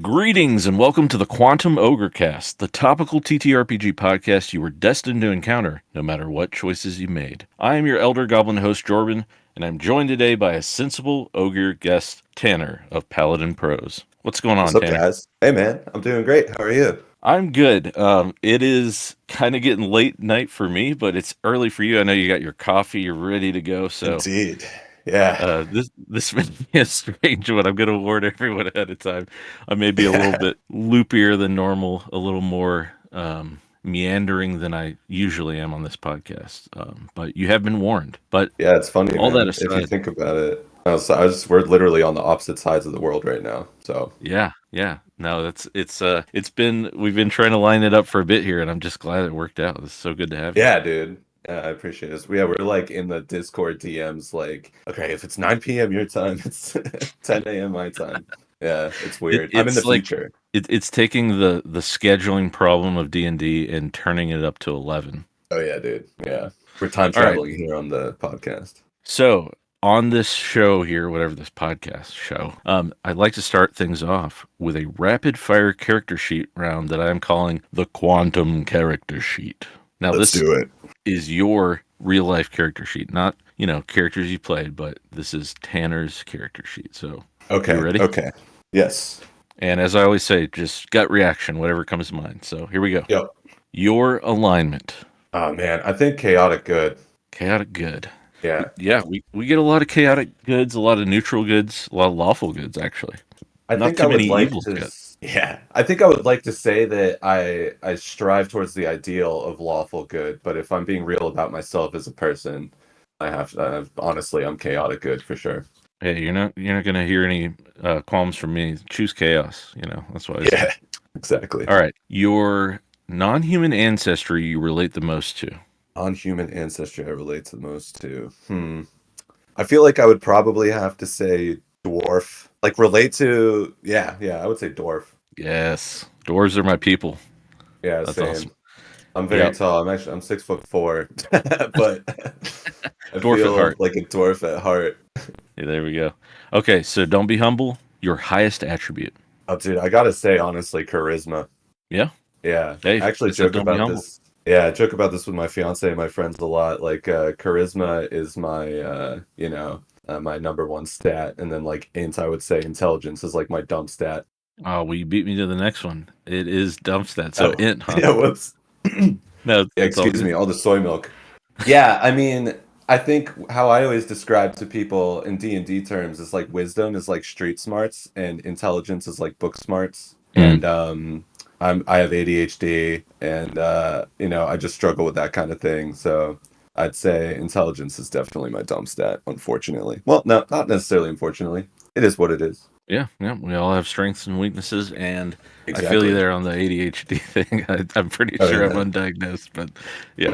Greetings and welcome to the Quantum Ogre Cast, the topical TTRPG podcast you were destined to encounter, no matter what choices you made. I am your Elder Goblin host, Jordan, and I'm joined today by a sensible ogre guest, Tanner of Paladin Pros. What's going on, What's up, Tanner? guys? Hey, man. I'm doing great. How are you? I'm good. It is kind of getting late night for me, but it's early for you. I know you got your coffee, you're ready to go, so Indeed. Yeah. this may be a strange one. I'm going to warn everyone ahead of time. I may be a little Yeah. bit loopier than normal, a little more meandering than I usually am on this podcast. But you have been warned. But Yeah, it's funny, all that man. If you aside, think about it, we're literally on the opposite sides of the world right now. So, yeah. No, we've been trying to line it up for a bit here, and I'm just glad it worked out. It's so good to have you. yeah, dude. Yeah, I appreciate this. Yeah, we're like in the Discord DMs, like, okay, if it's 9 p.m. your time, it's 10 a.m. my time. Yeah, it's weird. I'm in the It's like future. it's taking the scheduling problem of D&D and turning it up to 11. Oh, yeah, dude. Yeah. We're time All right. traveling here on the podcast. So on this show here, whatever this podcast show, I'd like to start things off with a rapid fire character sheet round that I'm calling the Quantum Character Sheet. Now, Let's this do it. is your real life character sheet, not, characters you played, but this is Tanner's character sheet. So, Okay. you ready? Okay. Yes. And as I always say, just gut reaction, whatever comes to mind. So, here we go. Yep. Your alignment. Oh, man. I think chaotic good. Chaotic good. Yeah. Yeah, we get a lot of chaotic goods, a lot of neutral goods, a lot of lawful goods, actually. I Not think too I would many like evils to, yet. yeah, I think I would like to say that I strive towards the ideal of lawful good, but if I'm being real about myself as a person, honestly, I'm chaotic good for sure. Hey, you're not gonna hear any qualms from me. Choose chaos. That's what I say. Yeah, exactly. All right, your non-human ancestry you relate the most to. Non-human ancestry I relate to the most to. I feel like I would probably have to say dwarf. Like relate to, yeah, I would say dwarf. Yes, dwarves are my people. Yeah, That's same. awesome. I'm very Yep, tall. I'm 6'4", but I dwarf at feel heart. like a dwarf at heart. Yeah, there we go. Okay, so don't be humble. Your highest attribute. Oh, dude, I gotta say, honestly, charisma. Yeah. Yeah, Hey, I actually I said joke don't be about humble. this. Yeah, I joke about this with my fiance and my friends a lot. Like, charisma is my number one stat, and then like int, I would say intelligence is like my dump stat. Oh, well, you beat me to the next one. It is dump stat. So Oh, int, huh? yeah, whoops. No, Yeah, it's all excuse good. me, all the soy milk. Yeah, I mean, I think how I always describe to people in D&D terms is like wisdom is like street smarts and intelligence is like book smarts. Mm. And I have ADHD and I just struggle with that kind of thing. So I'd say intelligence is definitely my dumb stat, unfortunately. Well, no, not necessarily unfortunately. It is what it is. Yeah, we all have strengths and weaknesses, and I feel you Exactly. there on the ADHD thing. I'm pretty Oh sure I'm yeah. undiagnosed, but yeah,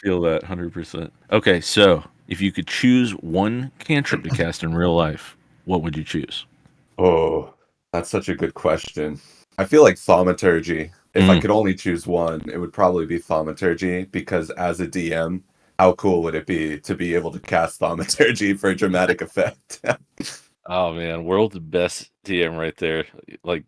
feel that 100%. Okay, so if you could choose one cantrip to cast in real life, what would you choose? Oh, that's such a good question. I feel like thaumaturgy. If I Mm. could only choose one, it would probably be thaumaturgy because as a DM, how cool would it be to be able to cast thaumaturgy for dramatic effect? Oh man, world's best DM right there. Like,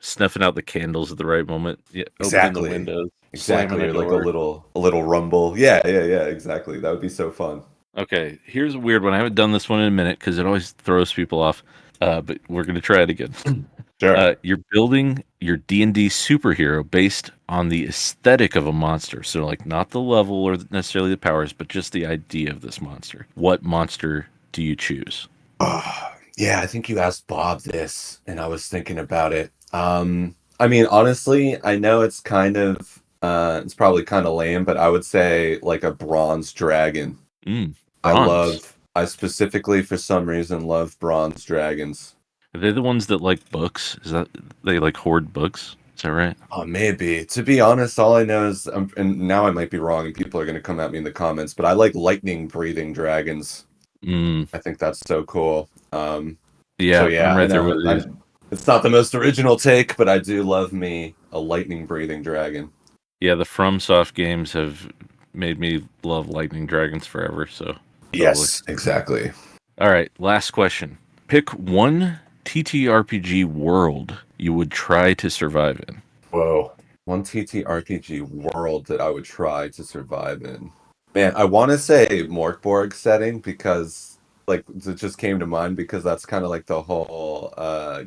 snuffing out the candles at the right moment, yeah, opening the Exactly. windows, slamming Exactly. a Or like a door. little rumble. Yeah, exactly. That would be so fun. Okay, here's a weird one. I haven't done this one in a minute because it always throws people off. But we're gonna try it again. Sure. You're building your D&D superhero based on the aesthetic of a monster. So, like, not the level or necessarily the powers, but just the idea of this monster. What monster do you choose? Oh, yeah, I think you asked Bob this, and I was thinking about it. I mean, honestly, I know it's probably kind of lame, but I would say like a bronze dragon. Bronze. I specifically, for some reason, love bronze dragons. Are they the ones that like books? Is that they like hoard books? Is that right? Oh, maybe. To be honest, all I know is, and now I might be wrong, and people are going to come at me in the comments, but I like lightning breathing dragons. Mm, I think that's so cool. So yeah, I'm yeah, I right there with know you. it's not the most original take, but I do love me a lightning breathing dragon. Yeah, the FromSoft games have made me love Lightning Dragons forever. So totally. Yes, exactly. All right, last question. Pick one TTRPG world you would try to survive in? Whoa. One TTRPG world that I would try to survive in. Man, I want to say Morkborg setting because like it just came to mind because that's kind of like the whole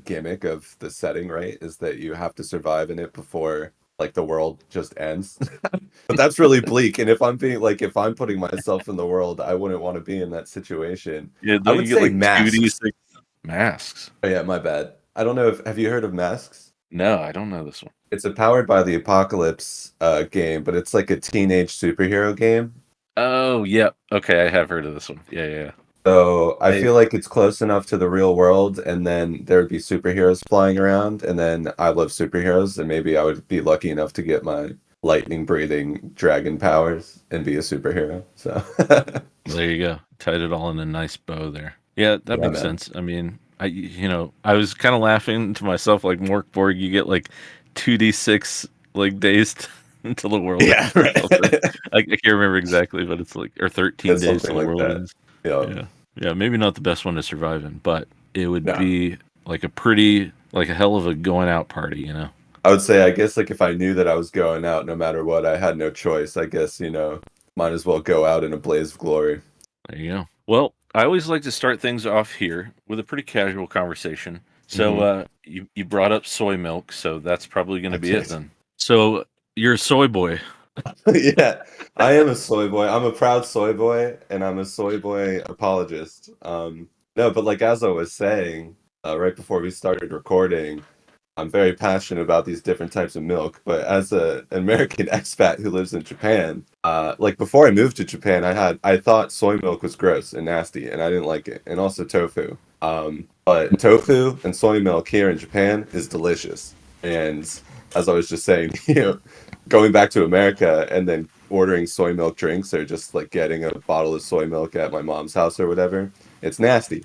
gimmick of the setting, right? Is that you have to survive in it before like the world just ends. But that's really bleak. And if I'm being like if I'm putting myself in the world, I wouldn't want to be in that situation. Yeah, I don't would you get say like Masks. 2d6 masks? Oh yeah, my bad. I don't know if have you heard of Masks? No, I don't know this one. It's a Powered by the Apocalypse game, but it's like a teenage superhero game. Oh, yeah. Okay, I have heard of this one. Yeah, yeah, yeah. So I I, feel like it's close enough to the real world, and then there would be superheroes flying around, and then I love superheroes, and maybe I would be lucky enough to get my lightning breathing dragon powers and be a superhero. So there you go. Tied it all in a nice bow there. Yeah, that yeah, makes man. sense. I mean, I was kind of laughing to myself like Morkborg, you get like 2d6 like days until the world Yeah, ends or something. right. I can't remember exactly, but it's like or 13 It's days something till the like world that. ends. Yeah. Yeah. Yeah, maybe not the best one to survive in, but it would No. be like a pretty like a hell of a going out party, you know. I would say, I guess, like if I knew that I was going out no matter what, I had no choice. I guess, might as well go out in a blaze of glory. There you go. Well, I always like to start things off here with a pretty casual conversation. So, Hmm. you brought up soy milk, so that's probably going I to be it did. then. So, you're a soy boy. Yeah, I am a soy boy. I'm a proud soy boy, and I'm a soy boy apologist. No, but like as I was saying, right before we started recording, I'm very passionate about these different types of milk. But as an American expat who lives in Japan, like before I moved to Japan, I thought soy milk was gross and nasty, and I didn't like it, and also tofu. But tofu and soy milk here in Japan is delicious. And as I was just saying, going back to America and then ordering soy milk drinks or just like getting a bottle of soy milk at my mom's house or whatever, it's nasty.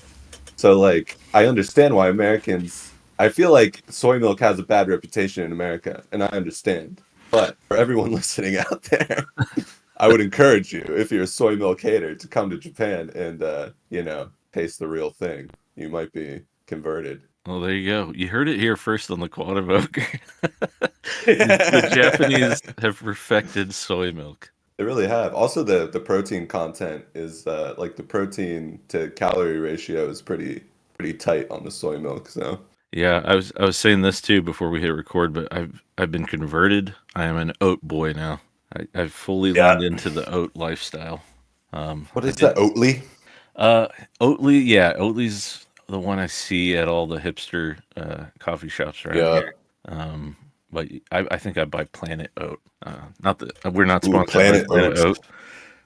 So like I understand why Americans I feel like soy milk has a bad reputation in America, and I understand. But for everyone listening out there, I would encourage you, if you're a soy milk hater, to come to Japan and taste the real thing. You might be converted. Well, there you go. You heard it here first on the Quantum Ogre. The They Japanese have perfected soy milk. really have. Also, the protein content is like the protein to calorie ratio is pretty tight on the soy milk. So Yeah, I was saying this too before we hit record, but I've been converted. I am an oat boy now. I've fully yeah, leaned into the oat lifestyle. what I is did that? Oatly? uh Oatly, yeah, Oatly's the one I see at all the hipster coffee shops around Yeah. here. But I think I buy Planet Oat. Not that we're not Ooh, sponsored by Planet Planet Oats. Oat.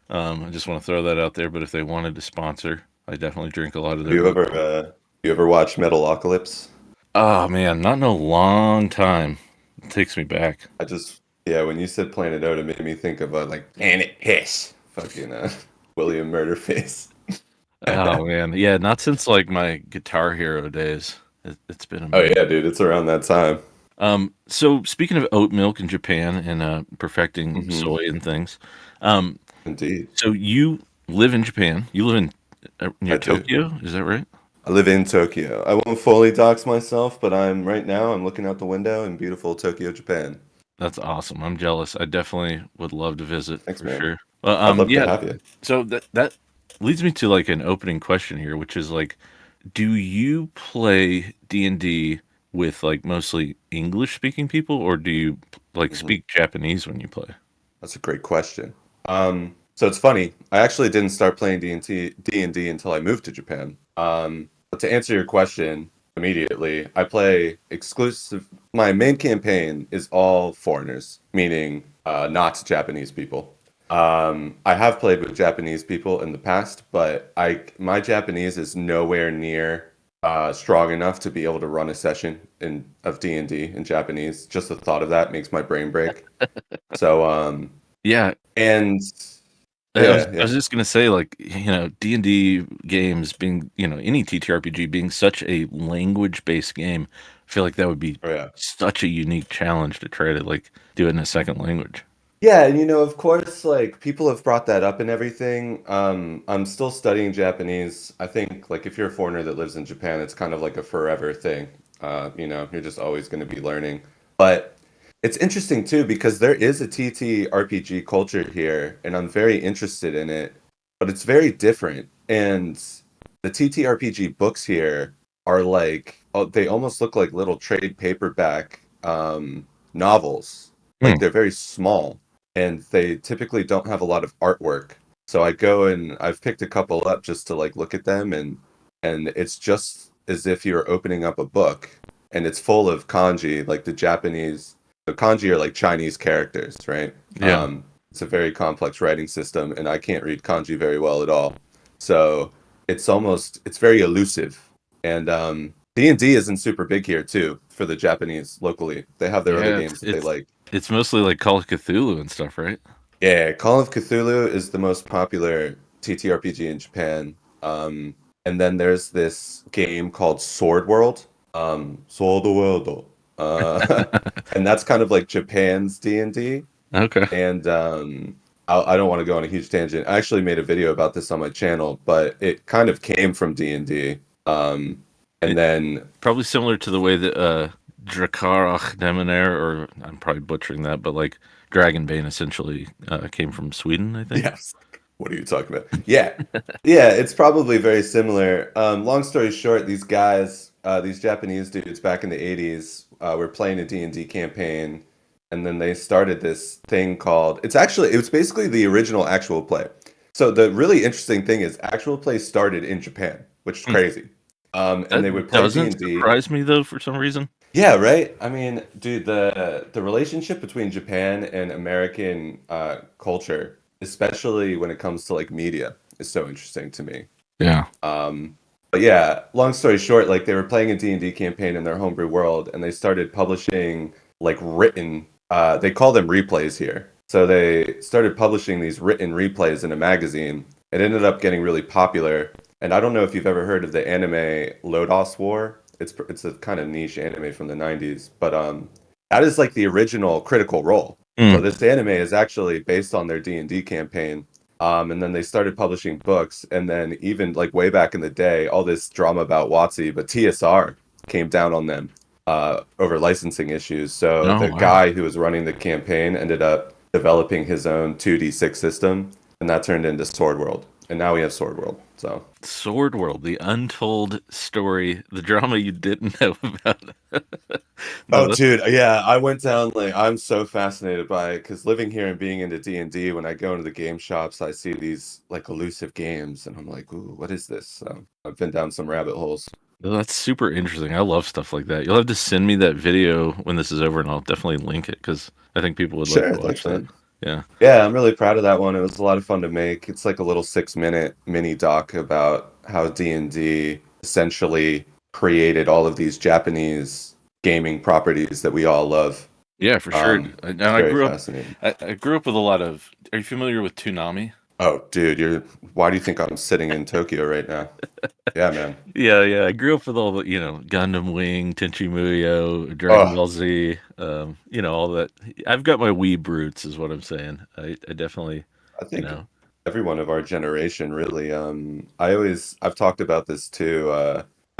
I just want to throw that out there. But if they wanted to sponsor, I definitely drink a lot of Have their oat. you ever watched Metalocalypse? Oh man, not in a long time. It takes me back. Yeah, when you said Planet Oat, it made me think of like Planet Hiss, fucking William Murderface. Oh man, yeah, not since like my Guitar Hero days. It's been a Oh minute. yeah, dude, it's around that time. So speaking of oat milk in Japan and perfecting Hmm. soy and things, um, Indeed, so you live in Japan. You live in near I do. Tokyo, is that right? I live in Tokyo. I won't fully dox myself, but I'm looking out the window in beautiful Tokyo, Japan. That's awesome. I'm jealous. I definitely would love to visit Thanks, for man. sure. Well, I'd love to yeah. have you. So that leads me to like an opening question here, which is like, do you play D&D with like mostly English speaking people, or do you like Hmm. speak Japanese when you play? That's a great question. So it's funny. I actually didn't start playing D&D until I moved to Japan. But to answer your question immediately, I play exclusive. My main campaign is all foreigners, meaning not Japanese people. I have played with Japanese people in the past, but my Japanese is nowhere near strong enough to be able to run a session of D&D in Japanese. Just the thought of that makes my brain break. So Yeah, and I was yeah, I yeah. was just gonna say like D&D games being any TTRPG being such a language based game, I feel like that would be Oh yeah. such a unique challenge to try to like do it in a second language. Yeah, and of course, like people have brought that up and everything. I'm still studying Japanese. I think like if you're a foreigner that lives in Japan, it's kind of like a forever thing. You're just always going to be learning. But it's interesting too because there is a TTRPG culture here, and I'm very interested in it. But it's very different, and the TTRPG books here are like, oh, they almost look like little trade paperback novels. Like Hmm. they're very small, and they typically don't have a lot of artwork. So I go and I've picked a couple up just to like look at them, and it's just as if you're opening up a book, and it's full of kanji, like the Japanese. The kanji are like Chinese characters, right? Yeah. It's a very complex writing system, and I can't read kanji very well at all. So it's very elusive. And D&D isn't super big here too for the Japanese locally. They have their other Yeah, games that they like. it's mostly like Call of Cthulhu and stuff, right? Yeah, Call of Cthulhu is the most popular TTRPG in Japan. Um, and then there's this game called Sword World. Sword World. And that's kind of like Japan's D&D. Okay. And I don't want to go on a huge tangent. I actually made a video about this on my channel, but it kind of came from D&D. And It, then Probably similar to the way that Drakarach Demonair, or I'm probably butchering that, but like Dragonbane essentially came from Sweden, I think. yes. What are you talking about? Yeah. Yeah, it's probably very similar. Long story short, these guys, these Japanese dudes back in the 80s, were playing a D&D campaign, and then they started this thing called, it was basically the original actual play. So the really interesting thing is actual play started in Japan, which is Hmm. crazy. And they That would play doesn't D&D. surprise me though, for some reason. Yeah, right. I mean, dude, the relationship between Japan and American culture, especially when it comes to like media, is so interesting to me. Yeah. But yeah, long story short, like they were playing a D&D campaign in their homebrew world, and they started publishing like written. They call them replays here. So they started publishing these written replays in a magazine. It ended up getting really popular. And I don't know if you've ever heard of the anime Lodoss War. It's a kind of niche anime from the 90s, but that is like the original Critical Role. So Hmm. this anime is actually based on their D&D campaign. And then they started publishing books, and then even like way back in the day, all this drama about WotC, but TSR came down on them over licensing issues. So Oh the wow. guy who was running the campaign ended up developing his own 2D6 system, and that turned into Sword World. And now we have Sword World. So Sword World, the untold story, the drama you didn't know about. No, oh, that's dude, yeah, I went down like I'm so fascinated by it because living here and being into D&D, when I go into the game shops, I see these like elusive games, and I'm like, ooh, what is this? So I've been down some rabbit holes. that's super interesting. I love stuff like that. You'll have to send me that video when this is over, and I'll definitely link it because I think people would like Sure, to watch thanks, that. man. Yeah. Yeah, I'm really proud of that one. It was a lot of fun to make. It's like a little 6-minute mini doc about how D&D essentially created all of these Japanese gaming properties that we all love. Yeah, for sure. And It's I very grew up. fascinating. I grew up with a lot of. Are you familiar with Toonami? Oh, dude, why do you think I'm sitting in Tokyo right now? Yeah, man. Yeah, yeah. I grew up with all the, Gundam Wing, Tenchi Muyo, Dragon Oh, Ball Z, all that. I've got my weeb roots, is what I'm saying. I definitely, I you think know, everyone of our generation really. I've talked about this too.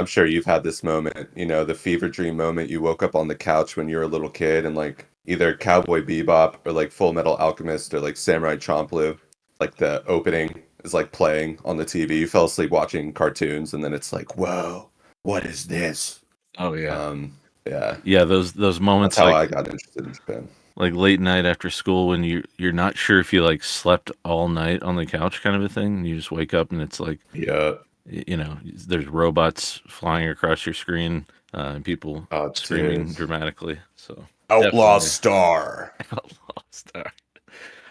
I'm sure you've had this moment, the fever dream moment. You woke up on the couch when you were a little kid and like either Cowboy Bebop or like Full Metal Alchemist or like Samurai Champloo, like the opening is like playing on the TV. You fell asleep watching cartoons and then it's like, whoa, what is this? oh yeah, Um, yeah, yeah. Those that's moments how like I got interested in Japan. late night after school when you're not sure if you like slept all night on the couch, kind of a thing. And you just wake up and it's like, Yeah. there's robots flying across your screen, and people Oh, dude. screaming dramatically. So Outlaw definitely. Star. Lost.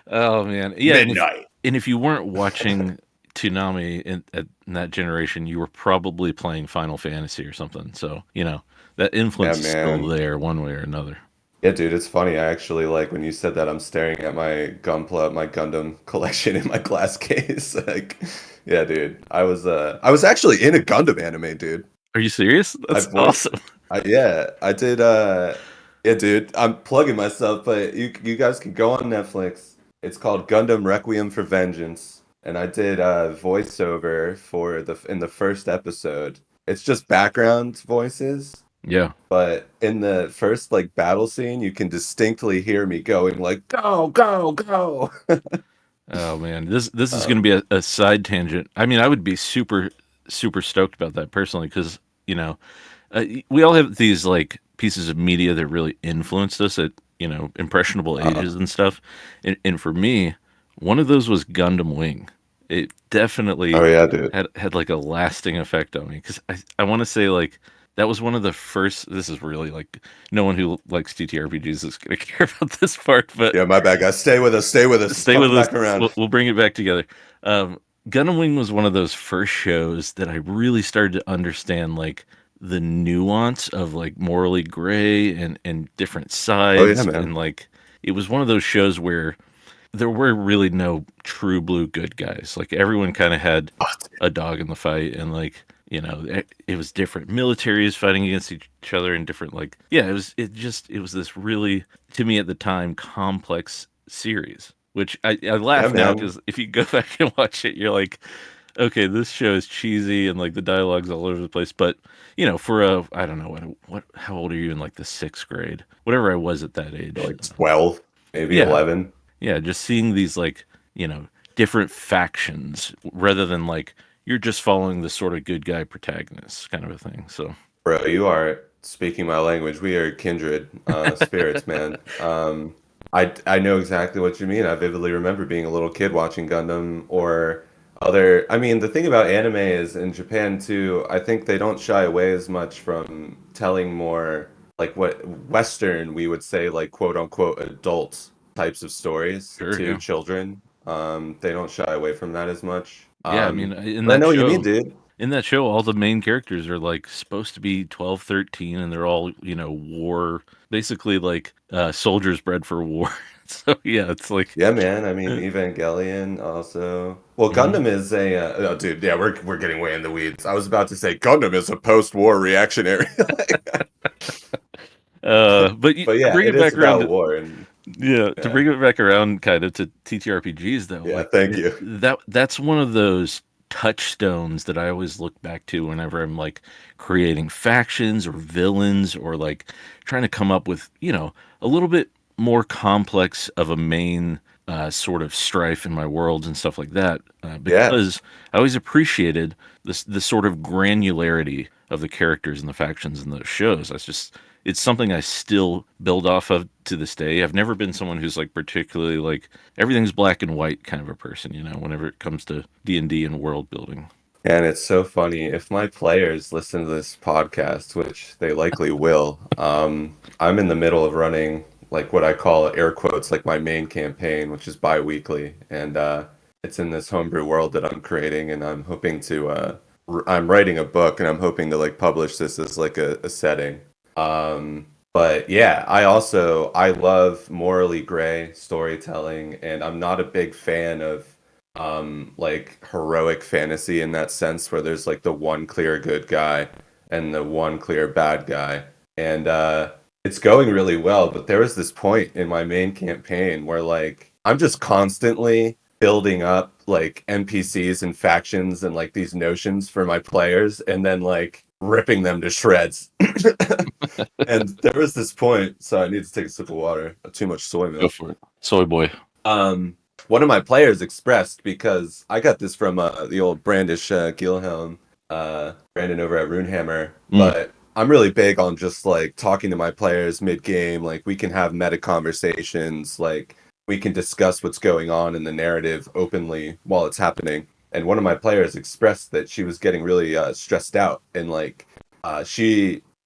Oh man, yeah, Midnight. and if you weren't watching Toonami in that generation, you were probably playing Final Fantasy or something. So that Yeah, influence is still man. there, one way or another. Yeah, dude, it's funny. I actually like when you said that I'm staring at my Gundam collection in my glass case. Like, yeah, dude. I was actually in a Gundam anime, dude. Are you serious? I That's voiced awesome. yeah, I did yeah, dude. I'm plugging myself, but you guys can go on Netflix. It's called Gundam Requiem for Vengeance, and I did voiceover for the in the first episode. It's just background voices, Yeah. But in the first like battle scene, you can distinctly hear me going like, "Go, go, go!" Oh man, this is going to Um, be a side tangent. I mean, I would be super stoked about that personally because you know we all have these like pieces of media that really influenced us at impressionable uh, ages and stuff. And for me, one of those was Gundam Wing. It definitely oh yeah, dude. had like a lasting effect on me because I want to say like that was one of the first. This is really like no one who likes TTRPGs is going to care about this part, but Yeah, my bad, guys. Stay with us. Stay with us. stay with Coming us. back around. We'll bring it back together. Gundam Wing was one of those first shows that I really started to understand like the nuance of like morally gray and different Oh yeah, sides, man. and like it was one of those shows where there were really no true blue good guys. Like everyone kind of had a dog in the fight, and like it was different militaries fighting against each other and different like it was this really, to me at the time, complex series. Which I Yeah, laugh now man. because if you go back and watch it, you're like, okay, this show is cheesy and like the dialogue's all over the place. But for a I don't know what how old are you in like the sixth grade, whatever I was at that age. Like 12, maybe Yeah, 11. yeah, just seeing these like, different factions rather than like you're just following the sort of good guy protagonist kind of a thing. So, Bro, you are speaking my language. We are kindred spirits, man. I know exactly what you mean. I vividly remember being a little kid watching Gundam or other. I mean, the thing about anime is in Japan too, I think they don't shy away as much from telling more like what Western we would say like quote unquote adult types of stories sure, to yeah. children. They don't shy away from that as much. Yeah, I mean, in But I that know what you mean, show, dude. all the main characters are like supposed to be 12, 13, and they're all, war, basically like soldiers bred for war. So, yeah, it's like, Yeah, man. I mean, Evangelion also. Well, mhm. Gundam is a. Oh, dude, yeah, we're getting way in the weeds. I was about to say Gundam is a post-war reactionary. But But to yeah, bring it it is back around about to, war, and yeah, to yeah, bring it back around kind of to TTRPGs though, yeah. like Thank you. that's one of those touchstones that I always look back to whenever I'm like creating factions or villains or like trying to come up with, a little bit more complex of a main sort of strife in my worlds and stuff like that. Yeah, Because I always appreciated this sort of granularity of the characters and the factions in those shows. It's something I still build off of to this day. I've never been someone who's like particularly like everything's black and white kind of a person, whenever it comes to D&D and world building. and it's so funny if my players listen to this podcast, which they likely will. I'm in the middle of running like what I call air quotes, like my main campaign, which is bi-weekly, and it's in this homebrew world that I'm creating, and I'm hoping to. I'm writing a book, and I'm hoping to like publish this as like a setting. But yeah, I love morally gray storytelling, and I'm not a big fan of like heroic fantasy in that sense where there's like the one clear good guy and the one clear bad guy. And it's going really well, but there was this point in my main campaign where like I'm just constantly building up like NPCs and factions and like these notions for my players and then like ripping them to shreds. And there was this point, so I need to take a sip of water. Too much soy Go milk. for it. Soy boy. Um, one of my players expressed because I got this from the old Brandish Gilhelm, Brandon over at Runehammer, Mm, but I'm really big on just like talking to my players mid game. Like we can have meta conversations, like we can discuss what's going on in the narrative openly while it's happening. And one of my players expressed that she was getting really stressed out and like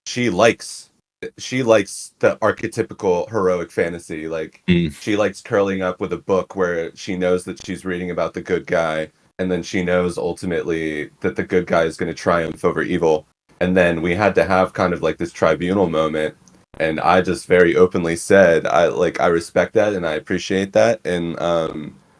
she likes she likes the archetypical heroic fantasy like mm. she likes curling up with a book where she knows that she's reading about the good guy, and then she knows ultimately that the good guy is going to triumph over evil. And then we had to have kind of like this tribunal moment, and I just very openly said, I respect that and I appreciate that, and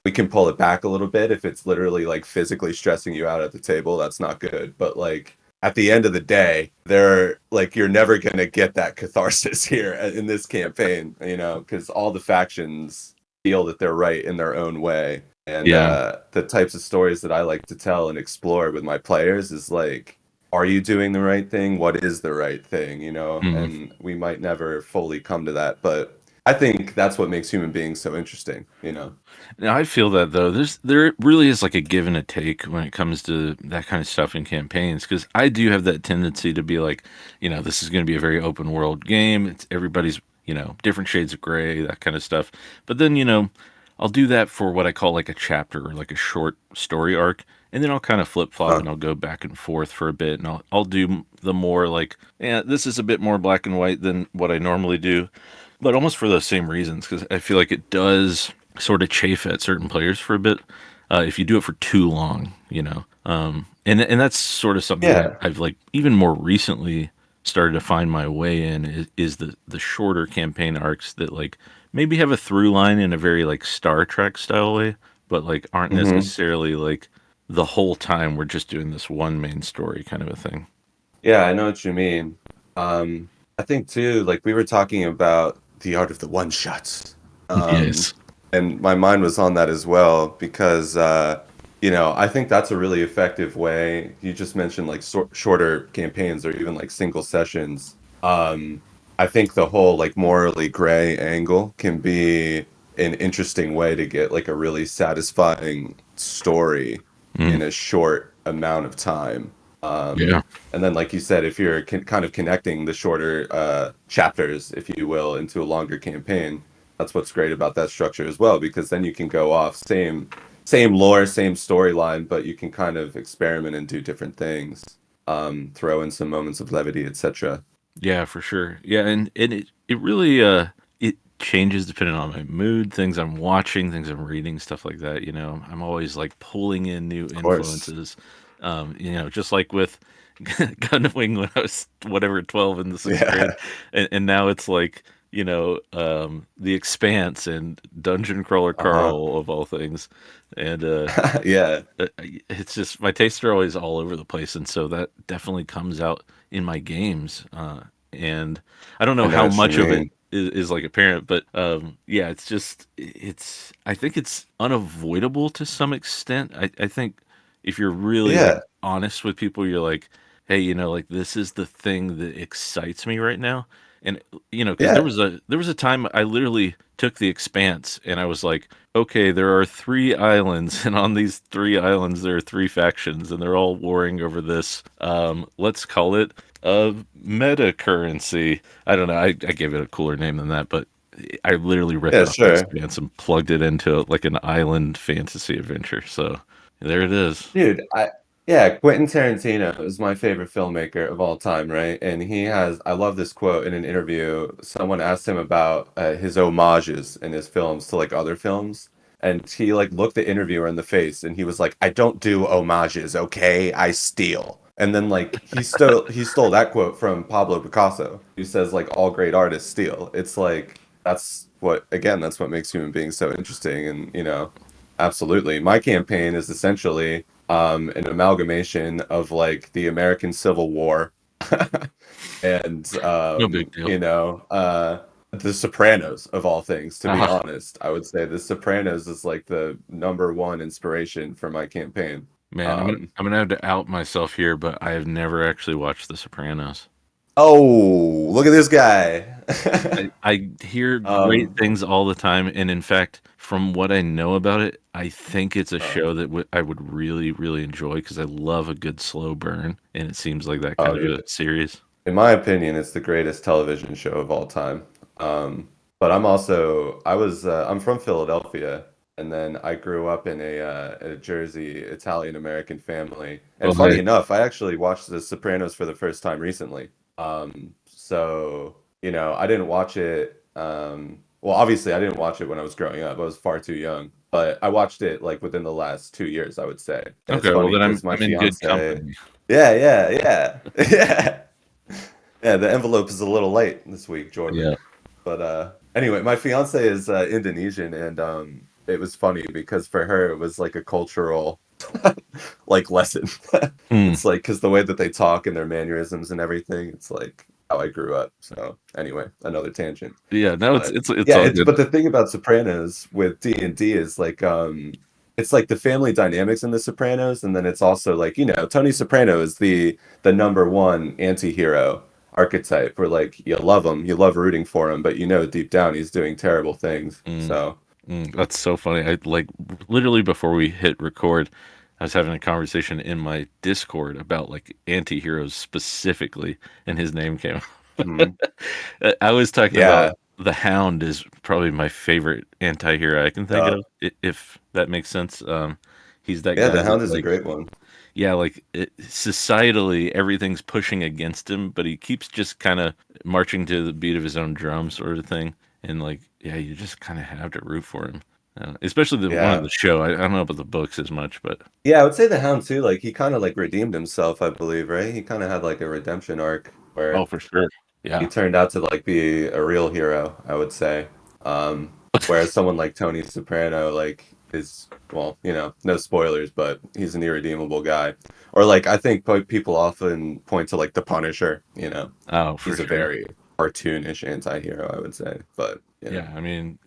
we can pull it back a little bit if it's literally like physically stressing you out at the table. That's not good, but like at the end of the day, they're like you're never gonna get that catharsis here in this campaign, because all the factions feel that they're right in their own way. And Yeah. the types of stories that I like to tell and explore with my players is like are you doing the right thing? What is the right thing? You know, Mm. and we might never fully come to that, but I think that's what makes human beings so interesting, you know? Now, I feel that though, there really is like a give and a take when it comes to that kind of stuff in campaigns, because I do have that tendency to be like, this is going to be a very open world game. It's everybody's, different shades of gray, that kind of stuff. But then, I'll do that for what I call like a chapter or like a short story arc, and then I'll kind of flip flop Uh, and I'll go back and forth for a bit, and I'll do the more like, yeah, this is a bit more black and white than what I normally do, but almost for those same reasons, because I feel like it does sort of chafe at certain players for a bit if you do it for too long, and that's sort of something that yeah. I've like even more recently started to find my way in is the shorter campaign arcs that like maybe have a through line in a very like Star Trek style way, but like aren't Hmm. necessarily like the whole time we're just doing this one main story kind of a thing. Yeah, I know what you mean. Um, I think too, like we were talking about the art of the one shots. Yes. And my mind was on that as well because I think that's a really effective way. You just mentioned like shorter campaigns or even like single sessions. Um, I think the whole like morally gray angle can be an interesting way to get like a really satisfying story Mm, in a short amount of time. yeah. And then, like you said, if you're kind of connecting the shorter chapters, if you will, into a longer campaign, that's what's great about that structure as well, because then you can go off same lore, same storyline, but you can kind of experiment and do different things, throw in some moments of levity, etc. Yeah, for sure. Yeah, and it really it changes depending on my mood, things I'm watching, things I'm reading, stuff like that, I'm always like pulling in new Of course. influences. Just like with Gundam Wing when I was whatever 12 in the 6th grade, Yeah. and now it's like, The Expanse and Dungeon Crawler Uh-huh. Carl of all things. And Yeah. it's just my tastes are always all over the place, and so that definitely comes out in my games. And I don't know I know how what you much of it mean. is like apparent, but yeah, I think it's unavoidable to some extent. I think if you're really like Yeah. honest with people, you're like, hey, like this is the thing that excites me right now. And because Yeah. there was a time I literally took the Expanse and I was like, okay, there are three islands, and on these three islands there are three factions, and they're all warring over this. Let's call it a meta currency. I don't know. I gave it a cooler name than that, but I literally ripped Yeah, off the sure. Expanse and plugged it into like an island fantasy adventure. So there it is. Dude, yeah, Quentin Tarantino is my favorite filmmaker of all time, right? And I love this quote in an interview. Someone asked him about his homages in his films to like other films, and he like looked the interviewer in the face, and he was like, "I don't do homages, okay? I steal." And then like he stole that quote from Pablo Picasso, who says like all great artists steal. It's like that's what makes human beings so interesting, and absolutely. My campaign is essentially an amalgamation of like the American Civil War and No big deal. The Sopranos of all things, to be Ah, honest. I would say The Sopranos is like the number one inspiration for my campaign. man, Um, I'm gonna have to out myself here, but I have never actually watched The Sopranos. oh, look at this guy. I hear great um, things all the time, and in fact, from what I know about it, I think it's a uh, show that I would really, really enjoy because I love a good slow burn, and it seems like that kind oh, of a dude. series. In my opinion, it's the greatest television show of all time. But I'm from Philadelphia, and then I grew up in a Jersey Italian American family. And Well, funny hey, enough, I actually watched The Sopranos for the first time recently. So I didn't watch it. Well, obviously, I didn't watch it when I was growing up. I was far too young. But I watched it like within the last 2 years, I would say. And it's okay, well funny then because my I'm in good fiance, company. yeah, yeah, yeah, yeah. Yeah, the envelope is a little late this week, Jordan. Yeah. But anyway, my fiance is Indonesian, and it was funny because for her it was like a cultural like lesson. Hmm. It's like because the way that they talk and their mannerisms and everything, it's like how I grew up. So anyway, another tangent. Yeah, no, But it's yeah, all it's good. but the thing about Sopranos with D&D is like it's like the family dynamics in The Sopranos, and then it's also like, Tony Soprano is the number one anti-hero archetype where like you love him, you love rooting for him, but deep down he's doing terrible things. Mm, So that's so funny. I like literally before we hit record, I was having a conversation in my Discord about like anti-heroes specifically, and his name came mhm. I was talking about Yeah, the Hound is probably my favorite anti-hero I can think uh, of, if that makes sense. He's that yeah, guy the that Hound is a like, great one. yeah, like societally everything's pushing against him, but he keeps just kind of marching to the beat of his own drum, sort of thing. And like, yeah, you just kind of have to root for him, especially the one of Yeah. the show. I don't know about the books as much, but Yeah, I would say the Hound too, like he kind of like redeemed himself, I believe, right? He kind of had like a redemption arc oh, where for sure, he yeah. turned out to like be a real hero, I would say. Um, Whereas someone like Tony Soprano, like is well, no spoilers, but he's an irredeemable guy. Or like I think people often point to like the Punisher. Oh, for He's a sure. very cartoonish anti-hero, I would say. But Yeah, I mean,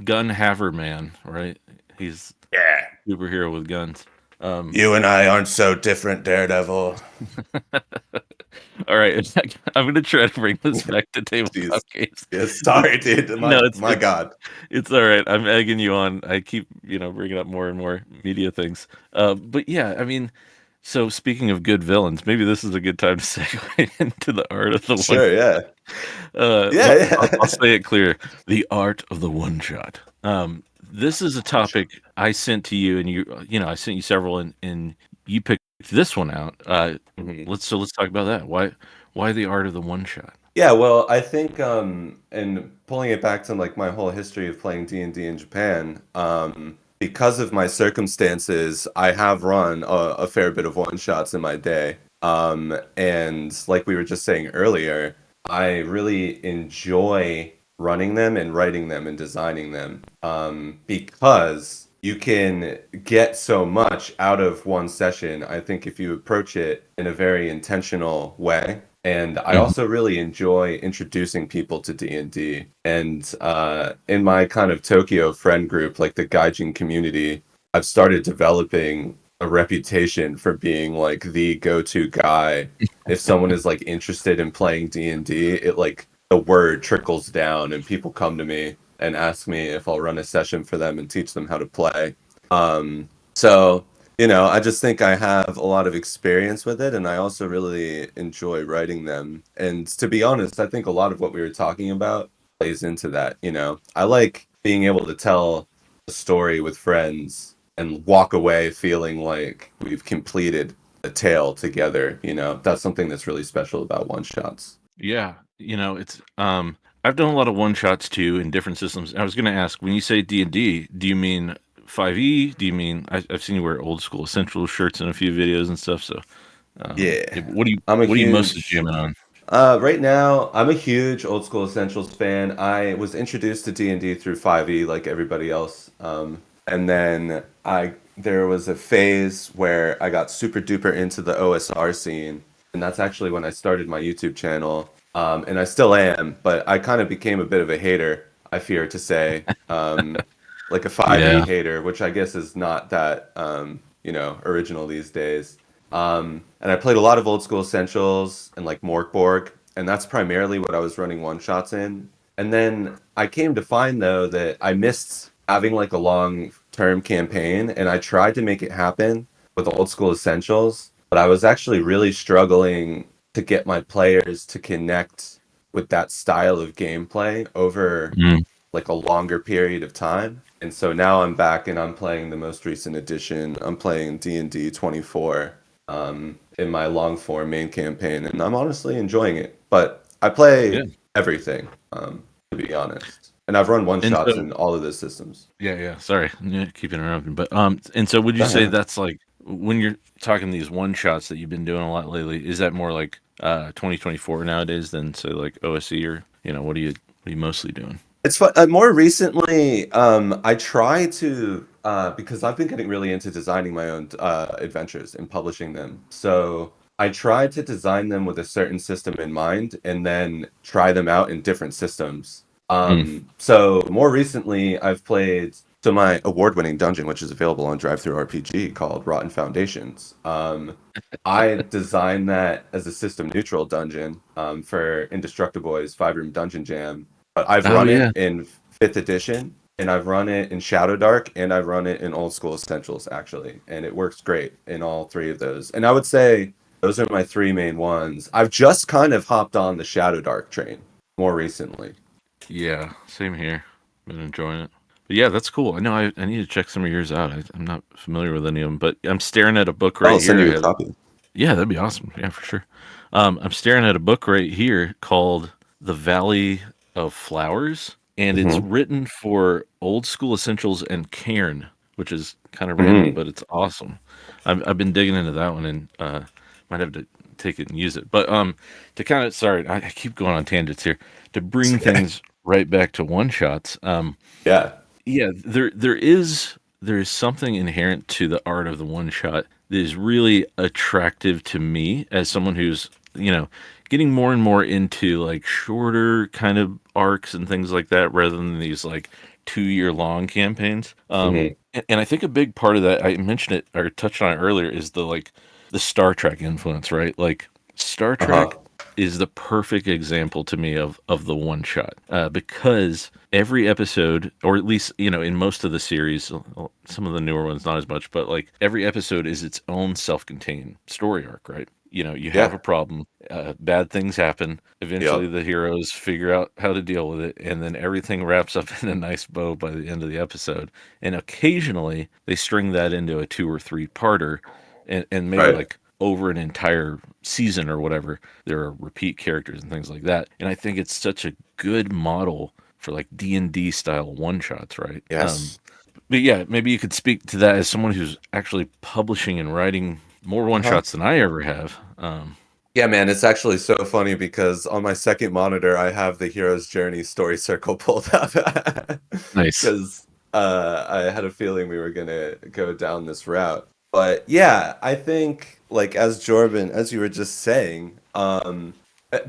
gun haver man, right? He's yeah, superhero with guns. Um, you and I aren't so different, Daredevil. all right, I'm gonna try to bring this back to tabletop Jeez. games. Yeah, sorry, dude. No, My God. it's all right. I'm egging you on. I keep bringing up more and more media things. But yeah, I mean, so speaking of good villains, maybe this is a good time to segue into the art of the one. Sure, yeah. Well, Yeah, I'll yeah. say it clear: the art of the one shot. This is a topic I sent to you, and I sent you several, and you picked this one out. Mhm. Let's talk about that. Why the art of the one shot? Yeah, well, I think and pulling it back to like my whole history of playing D&D in Japan, because of my circumstances, I have run a fair bit of one shots in my day. And like we were just saying earlier, I really enjoy running them and writing them and designing them, because you can get so much out of one session. I think if you approach it in a very intentional way. And I Mhm. also really enjoy introducing people to D&D. And in my kind of Tokyo friend group, like the Gaijin community, I've started developing a reputation for being like the go-to guy. If someone is like interested in playing D&D, it like the word trickles down and people come to me and ask me if I'll run a session for them and teach them how to play. So I just think I have a lot of experience with it, and I also really enjoy writing them. And to be honest, I think a lot of what we were talking about plays into that. I like being able to tell a story with friends and walk away feeling like we've completed a tale together. That's something that's really special about one shots. Yeah, it's I've done a lot of one shots too in different systems. I was going to ask, when you say D&D, do you mean 5e? Do you mean I've seen you wear old school essential shirts in a few videos and stuff. So, yeah, Yeah, what do you I'm a mostly huge jamming on? Right now, I'm a huge Old School Essentials fan. I was introduced to D&D through 5e like everybody else. And then there was a phase where I got super duper into the OSR scene, and that's actually when I started my YouTube channel. And I still am, but I kind of became a bit of a hater, I fear to say. Like a 5e Yeah, hater, which I guess is not that original these days. And I played a lot of old school essentials and like Morkborg, and that's primarily what I was running one shots in. And then I came to find though that I missed having like a long term campaign, and I tried to make it happen with old school essentials, but I was actually really struggling to get my players to connect with that style of gameplay over mm, like a longer period of time. And so now I'm back and I'm playing the most recent edition. I'm playing D&D 24 in my long form main campaign, and I'm honestly enjoying it. But I yeah. play everything, to be honest. And I've run one And shots so, in all of the systems. yeah. Sorry, yeah, keep interrupting. But and so would you say Yeah. that's like when you're talking these one shots that you've been doing a lot lately? Is that more like 2024 nowadays than say like OSE, or what are you mostly doing? It's fun. More recently, I try to because I've been getting really into designing my own adventures and publishing them. So I try to design them with a certain system in mind, and then try them out in different systems. Mm, So more recently, I've played So my award-winning dungeon, which is available on DriveThruRPG, called Rotten Foundations. I designed that as a system-neutral dungeon for Indestructiboy's 5-room dungeon jam. But I've Oh run yeah. it in 5th edition, and I've run it in Shadow Dark, and I've run it in Old School Essentials, actually. And it works great in all 3 of those. And I would say those are my 3 main ones. I've just kind of hopped on the Shadow Dark train more recently. Yeah, same here. Been enjoying it. But yeah, that's cool. I know I need to check some of yours out. I'm not familiar with any of them, but I'm staring at a book right I'll send here. you a copy. Yeah, that'd be awesome. Yeah, for sure. I'm staring at a book right here called The Valley of Flowers, and it's Hmm. written for Old School Essentials and Cairn, which is kind of random, Hmm. but it's awesome. I've been digging into that one and might have to take it and use it. But to kind of sorry, I keep going on tangents here. To bring things right back to one shots. Yeah. Yeah, there is something inherent to the art of the one shot that is really attractive to me as someone who's, getting more and more into like shorter kind of arcs and things like that rather than these like 2 year long campaigns. Hmm. And I think a big part of that, I mentioned it or touched on it earlier, is the Star Trek influence, right? Like Star Trek Uh-huh. is the perfect example to me of the one shot because every episode, or at least in most of the series, some of the newer ones not as much, but like every episode is its own self-contained story arc, right? You have Yeah. a problem, bad things happen. Eventually, Yep. the heroes figure out how to deal with it, and then everything wraps up in a nice bow by the end of the episode. And occasionally, they string that into a 2 or 3 parter, and maybe Right. like over an entire season or whatever, there are repeat characters and things like that. And I think it's such a good model for like D&D style one shots, right? Yes. But yeah, maybe you could speak to that as someone who's actually publishing and writing more one Uh-huh. shots than I ever have. Yeah, man, it's actually so funny because on my second monitor, I have the Hero's Journey story circle pulled up Nice. because I had a feeling we were gonna go down this route. But yeah, I think like as Jordan, as you were just saying,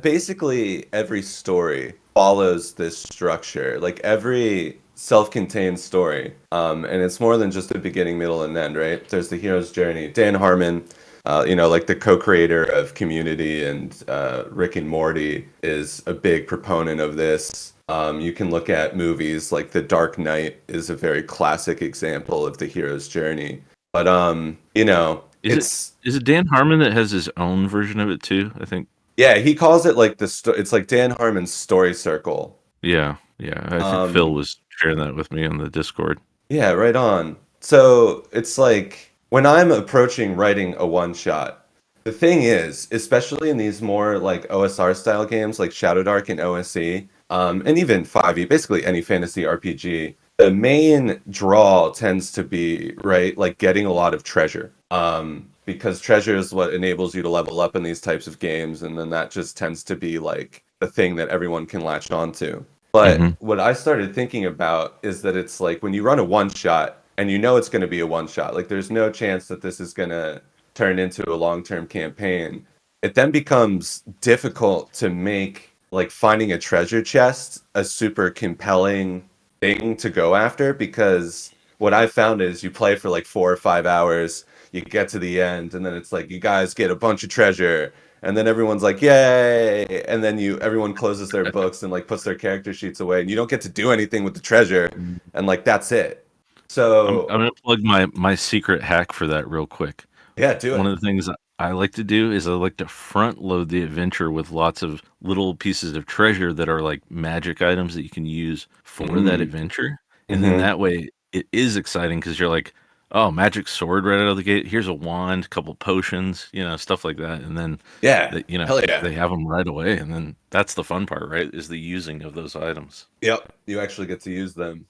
basically every story follows this structure. Like every self-contained story, and it's more than just a beginning, middle, and end, right? There's the hero's journey. Dan Harmon, like the co-creator of Community and Rick and Morty, is a big proponent of this. You can look at movies like The Dark Knight is a very classic example of the hero's journey. But Is it it's is it Dan Harmon that has his own version of it too? I think. yeah, he calls it like it's like Dan Harmon's story circle. Yeah, yeah. I think Phil Um, was sharing that with me on the Discord. yeah, right on. So it's like when I'm approaching writing a one shot, the thing is, especially in these more like OSR style games like Shadow Dark and OSE, and even 5e, basically any fantasy RPG, the main draw tends to be, right, like getting a lot of treasure. Because treasure is what enables you to level up in these types of games, and then that just tends to be like the thing that everyone can latch onto. But Hmm. what I started thinking about is that it's like when you run a one shot and you know it's going to be a one shot, like there's no chance that this is going to turn into a long term campaign. It then becomes difficult to make like finding a treasure chest a super compelling thing to go after because what I found is you play for like 4 or 5 hours, you get to the end, and then it's like you guys get a bunch of treasure, and then everyone's like yay, and then everyone closes their books and like puts their character sheets away, and you don't get to do anything with the treasure, and like that's it. I'm So gonna plug my secret hack for that real quick. yeah, do One it. of the things I like to do is I like to front load the adventure with lots of little pieces of treasure that are like magic items that you can use for that Mm. adventure. And then Hmm. that way it is exciting because you're like, oh, magic sword right out of the gate. Here's a wand, a couple potions, stuff like that. And then Yeah, that, hell yeah. they have them right away. And then that's the fun part, right? Is the using of those items. Yep, you actually get to use them.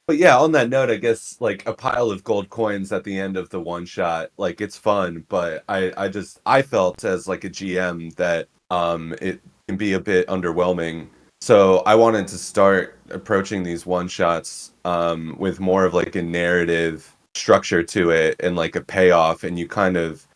But yeah, on that note, I guess like a pile of gold coins at the end of the one shot, like it's fun, but I felt as like a GM that it can be a bit underwhelming. So I wanted to start approaching these one shots with more of like a narrative structure to it and like a payoff, and you kind of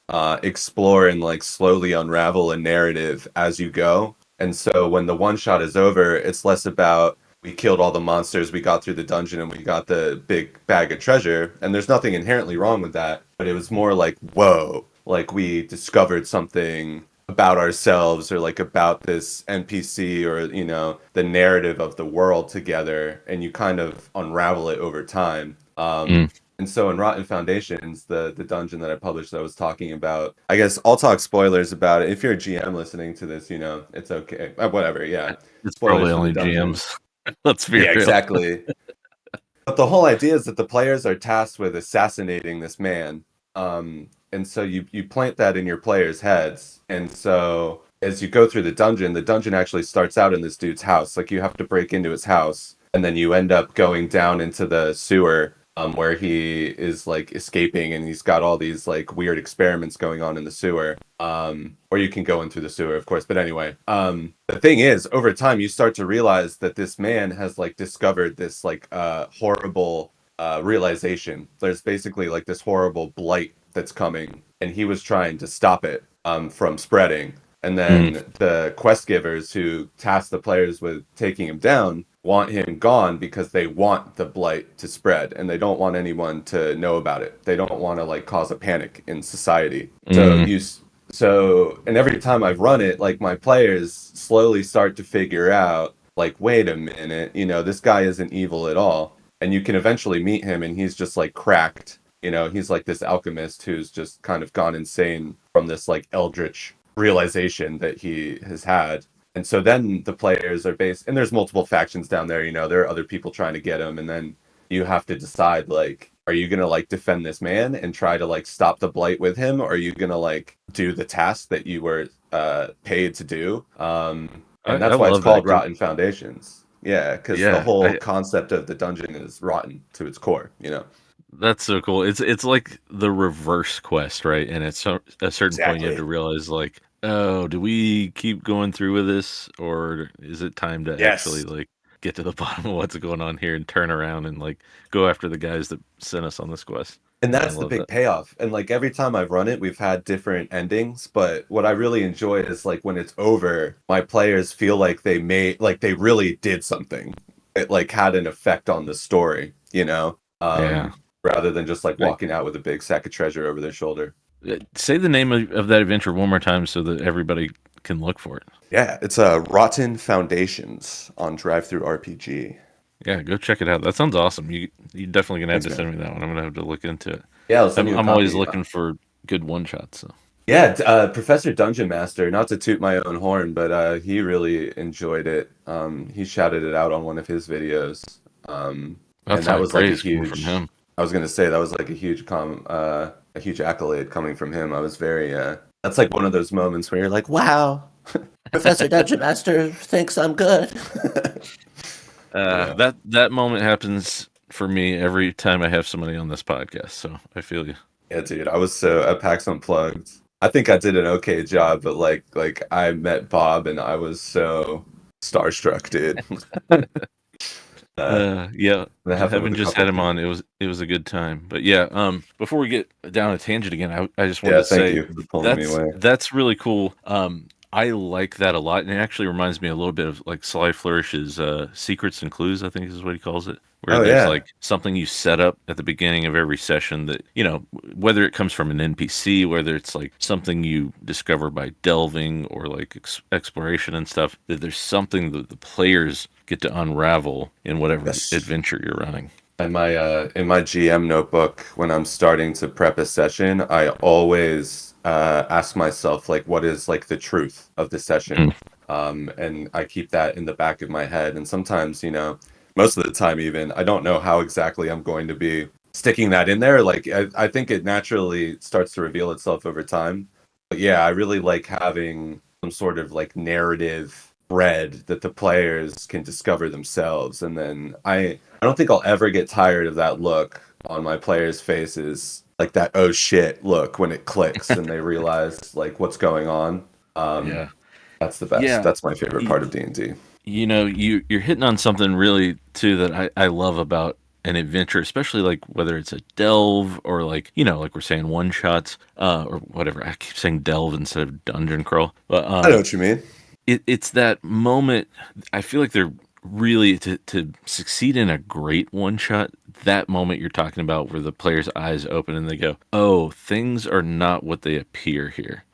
explore and like slowly unravel a narrative as you go. And so when the one shot is over, it's less about we we killed all the monsters, we got through the dungeon, and we got the big bag of treasure. And there's nothing inherently wrong with that, but it was more like, whoa, like we discovered something about ourselves or like about this NPC or, the narrative of the world together, and you kind of unravel it over time. Mm. And so in Rotten Foundations, the dungeon that I published that I was talking about, I guess I'll talk spoilers about it. If you're a GM listening to this, it's okay. Whatever, yeah. It's Spoilers probably for the only dungeon. GMs. Let's be Yeah, real. exactly. But the whole idea is that the players are tasked with assassinating this man. And so you plant that in your players' heads. And so as you go through the dungeon actually starts out in this dude's house. Like you have to break into his house, and then you end up going down into the sewer, where he is like escaping, and he's got all these like weird experiments going on in the sewer. Or you can go in through the sewer, of course. But anyway, the thing is, over time, you start to realize that this man has like discovered this like horrible realization. There's basically like this horrible blight that's coming, and he was trying to stop it from spreading. And then Mm. the quest givers who task the players with taking him down want him gone because they want the blight to spread, and they don't want anyone to know about it. They don't want to like cause a panic in society. Mm. And every time I've run it, like my players slowly start to figure out, like, wait a minute, this guy isn't evil at all. And you can eventually meet him, and he's just like cracked. He's like this alchemist who's just kind of gone insane from this like eldritch realization that he has had. And so then the players are and there's multiple factions down there, there are other people trying to get him. And then you have to decide, like, are you going to like defend this man and try to like stop the blight with him? Or are you going to like do the task that you were paid to do? And I that's why it's love that. called Rotten Foundations. Yeah, because the Yeah, whole concept of the dungeon is rotten to its core. that's so cool. It's like the reverse quest, right? And at a certain point, you have to Exactly. realize, like, oh, do we keep going through with this, or is it time to actually Yes. like get to the bottom of what's going on here and turn around and like go after the guys that sent us on this quest? And Yeah, I that's the love big that. payoff. And like every time I've run it, we've had different endings. But what I really enjoy is like when it's over, my players feel like they really did something. It like had an effect on the story, Yeah. rather than just like Like, walking out with a big sack of treasure over their shoulder. say the name of that adventure one more time so that everybody can look for it. Yeah, it's Rotten Foundations on Drive Through RPG. Yeah, go check it out. That sounds awesome. You definitely gonna have Thanks, to man. send me that one. I'm gonna have to look into it. Yeah, I'll send I'm you a I'm always copy. looking for good one shots. So Yeah, Professor Dungeon Master, not to toot my own horn, but he really enjoyed it. He shouted it out on one of his videos. And that's that high was like praise coming from him. I was gonna say that was like a huge accolade coming from him. I was very, that's like one of those moments where you're like, wow, Professor Dungeon Master thinks I'm good. Yeah. That moment happens for me every time I have somebody on this podcast. So I feel you. Yeah, dude, I was so at PAX Unplugged. I think I did an okay job, but like I met Bob and I was so starstruck, dude. Yeah, That happened with having a just couple had him people. on, it was a good time. But yeah, before we get down a tangent again, I just wanted Yeah, to thank say you for pulling me that's away. that's really cool. I like that a lot, and it actually reminds me a little bit of like Sly Flourish's Secrets and Clues, I think is what he calls it, where Oh there's yeah. like something you set up at the beginning of every session that, whether it comes from an NPC, whether it's like something you discover by delving or like exploration and stuff, that there's something that the players get to unravel in whatever Yes. adventure you're running. In my GM notebook, when I'm starting to prep a session, I always ask myself like, what is like the truth of the session? Mm. And I keep that in the back of my head. And sometimes, most of the time even, I don't know how exactly I'm going to be sticking that in there. Like I think it naturally starts to reveal itself over time. But yeah, I really like having some sort of like narrative thread that the players can discover themselves. And then I don't think I'll ever get tired of that look on my players' faces, like that oh shit look when it clicks and they realize like what's going on. Um, Yeah. that's the best. Yeah. That's my favorite part of D&D. You're hitting on something really too that I love about an adventure, especially like whether it's a delve or like, like we're saying one shots, or whatever. I keep saying delve instead of dungeon crawl, but I know what you mean. it's that moment. I feel like they're really to succeed in a great one shot, that moment you're talking about where the player's eyes open and they go, "Oh, things are not what they appear here."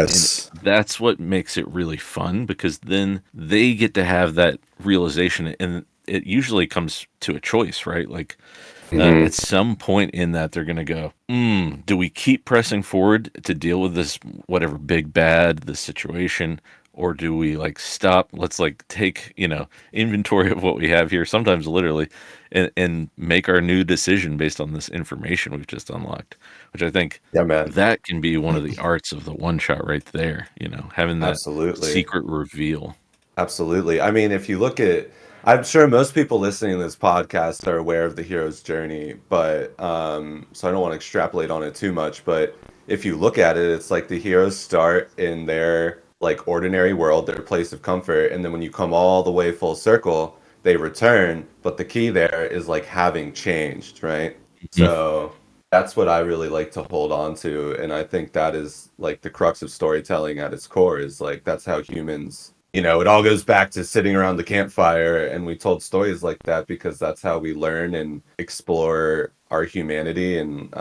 And Yes. that's what makes it really fun because then they get to have that realization, and it usually comes to a choice, right? Like at Hmm. some point in that, they're going to go, do we keep pressing forward to deal with this, whatever big bad, the situation, or do we like stop? Let's like take, inventory of what we have here, sometimes literally, and make our new decision based on this information we've just unlocked, which I think Yeah, man. that can be one of the arts of the one shot right there, having that Absolutely. secret reveal. Absolutely. I mean, if you look at, I'm sure most people listening to this podcast are aware of the hero's journey, but so I don't want to extrapolate on it too much. But if you look at it, it's like the heroes start in their like ordinary world, their place of comfort, and then when you come all the way full circle, they return. But the key there is like having changed, right? Mhm. So that's what I really like to hold on to, and I think that is like the crux of storytelling at its core is like that's how humans, it all goes back to sitting around the campfire and we told stories like that because that's how we learn and explore our humanity and